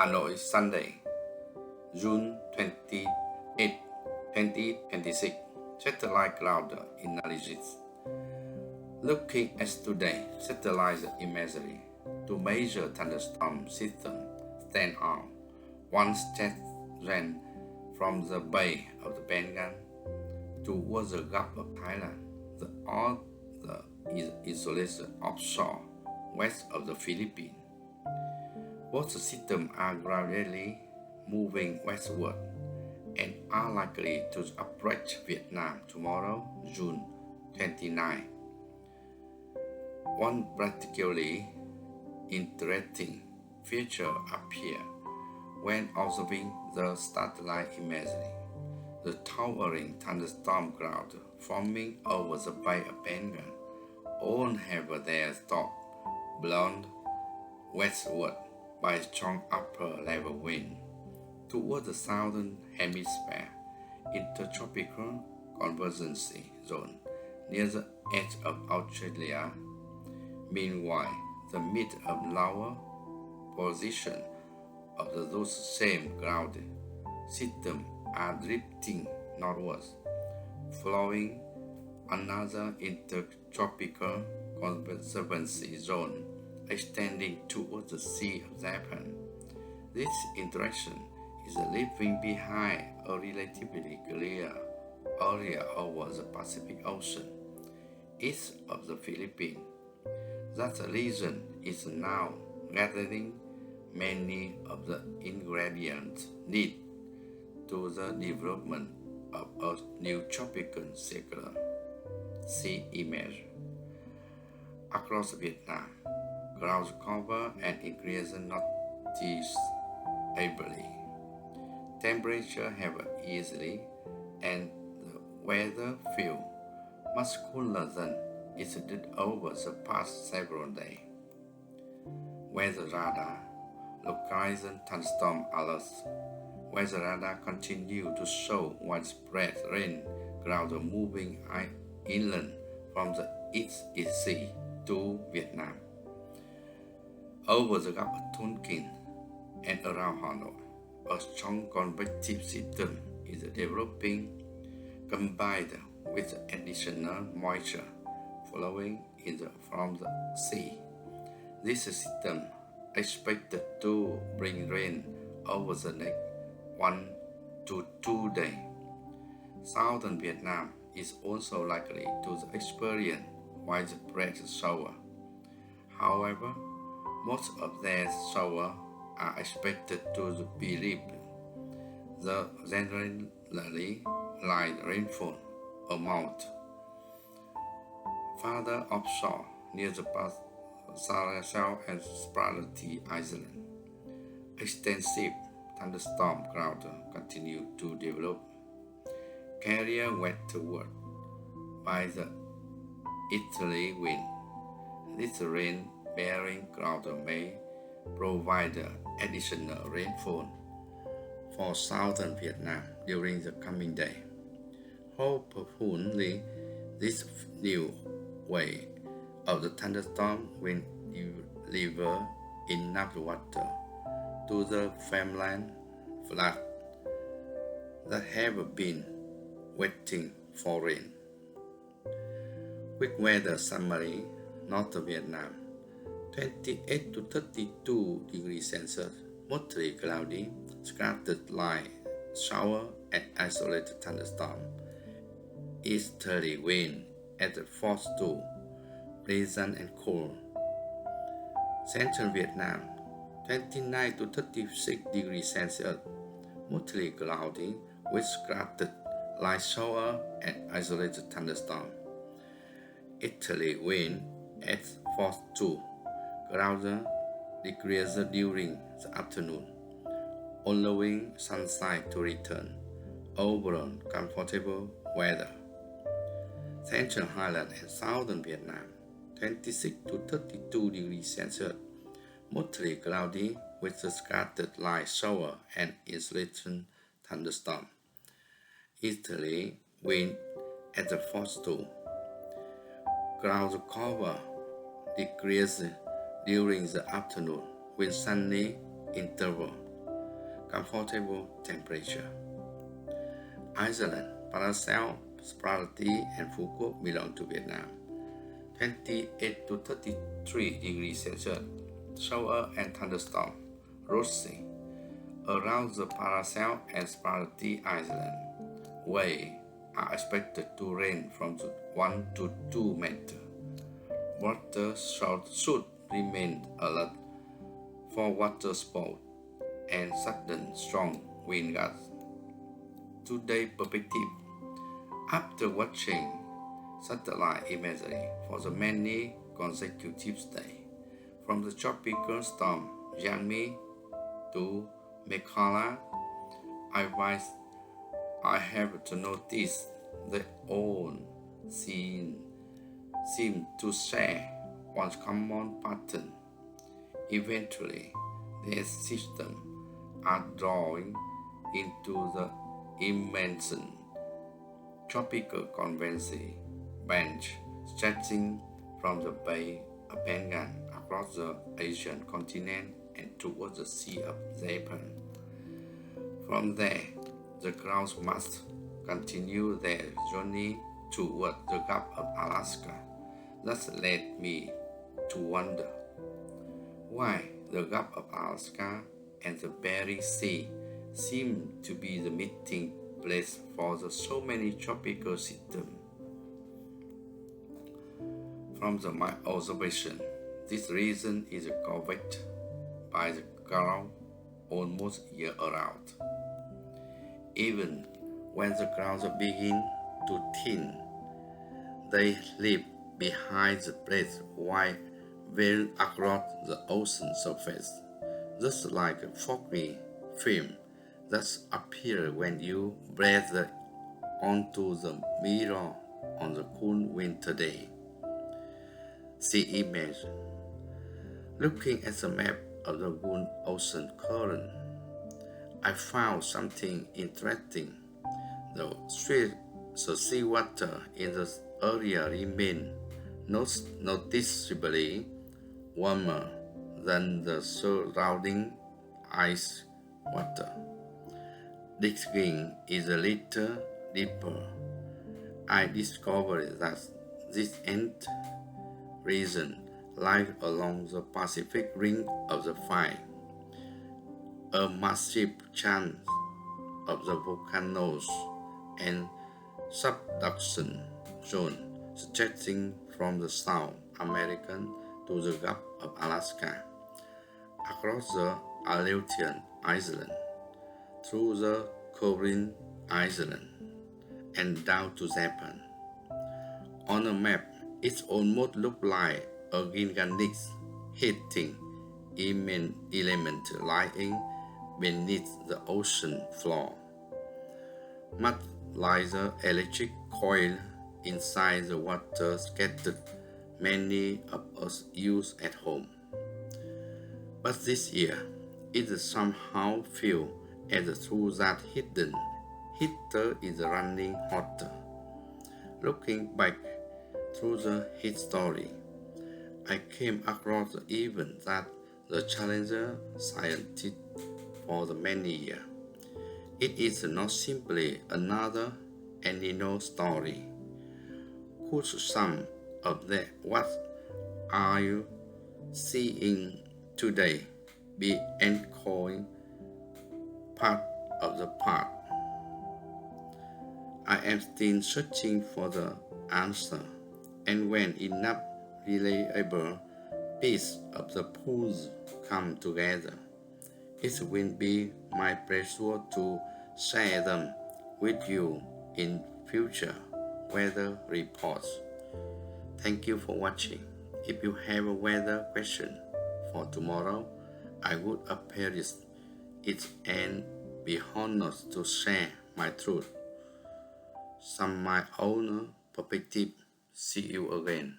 Hanoi, Sunday, June 28, 2026. Satellite cloud analysis. Looking at today satellite imagery to measure thunderstorm system stand out. One stat ran from the Bay of the Bengal towards the Gulf of Thailand. The other is isolated offshore west of the Philippines. Both systems are gradually moving westward and are likely to approach Vietnam tomorrow, June 29. One particularly interesting feature appeared when observing the satellite imagery. The towering thunderstorm cloud forming over the Bay of Bengal all have their top blown westward by a strong upper level wind toward the southern hemisphere intertropical convergence zone near the edge of Australia. Meanwhile, the mid and lower position of those same cloud systems are drifting northwards, following another intertropical convergence zone extending towards the Sea of Japan. This interaction is leaving behind a relatively clear area over the Pacific Ocean, east of the Philippines. That region is now gathering many of the ingredients needed to the development of a new tropical cyclone. See image. Across Vietnam, clouds cover and increase noticeably. Temperature have easily and the weather feel much cooler than it did over the past several days. Weather radar localizing thunderstorm alerts. Weather radar continue to show widespread rain clouds moving inland from the East Sea to Vietnam. Over the Gulf of Tonkin and around Hanoi, a strong convective system is developing combined with additional moisture flowing from the sea. This system expected to bring rain over the next 1 to 2 days. Southern Vietnam is also likely to experience widespread shower. However, most of their showers are expected to be light. The generally light rainfall amount farther offshore near the Sarasau and Spratly Island. Extensive thunderstorm clouds continue to develop, carried westward by the easterly wind. This rain-bearing cloud may provide additional rainfall for southern Vietnam during the coming day. Hopefully, this new wave of the thunderstorm will deliver enough water to the farmland floods that have been waiting for rain. Quick weather summary. North Vietnam, 28 to 32 degrees Celsius, mostly cloudy, scattered light shower and isolated thunderstorm. Easterly wind at force 2, pleasant and cool. Central Vietnam, 29 to 36 degrees Celsius, mostly cloudy with scattered light shower and isolated thunderstorm. Easterly wind at force 2, clouds decrease during the afternoon, allowing sunshine to return. Overall comfortable weather. Central Highland and Southern Vietnam, 26 to 32 degrees Celsius, mostly cloudy with a scattered light shower and isolated thunderstorm. Easterly wind at the force 2. Cloud cover decrease during the afternoon with sunny interval, comfortable temperature. Iceland, Paracel, Spratly, and Phuket belong to Vietnam. 28 to 33 degrees Celsius, shower and thunderstorm, Ross Sea. Around the Paracel and Spratly Island, waves are expected to range from 1 to 2 meters. Water should remain alert for water sport and sudden strong wind gusts. Today perspective. After watching satellite imagery for the many consecutive days, from the tropical storm Yangmi to Mekhala, I have to notice that all seem to share one common pattern. Eventually, their systems are drawing into the immense tropical convection bench stretching from the Bay of Bengal across the Asian continent and towards the Sea of Japan. From there, the clouds must continue their journey toward the Gulf of Alaska. That led me to wonder why the Gulf of Alaska and the Bering Sea seem to be the meeting place for so many tropical systems. From my observation, this region is covered by the cloud almost year-round. Even when the clouds begin to thin, they leave behind the black white veil across the ocean surface, just like a foggy film that appears when you breathe onto the mirror on the cool winter day. See image. Looking at the map of the World Ocean current, I found something interesting. The seawater in the area remained noticeably warmer than the surrounding ice water. Digging is a little deeper. I discovered that this region lies along the Pacific Ring of Fire, a massive chain of the volcanoes and subduction zone stretching from the South American to the Gulf of Alaska, across the Aleutian Island, through the Korean Island, and down to Japan. On a map, it almost looks like a gigantic heating element lying beneath the ocean floor, much like the electric coil inside the water scattered many of us use at home. But this year, it somehow feels as though that hidden heater is running hotter. Looking back through the history, I came across the event that the Challenger scientists for the many years. It is not simply another El Nino story. Could some of what are you seeing today be echoing part of the part? I am still searching for the answer, and when enough reliable pieces of the puzzle come together, it will be my pleasure to share them with you in future weather reports. Thank you for watching. If you have a weather question for tomorrow, I would appreciate it and be honored to share my truth, some my own perspective. See you again.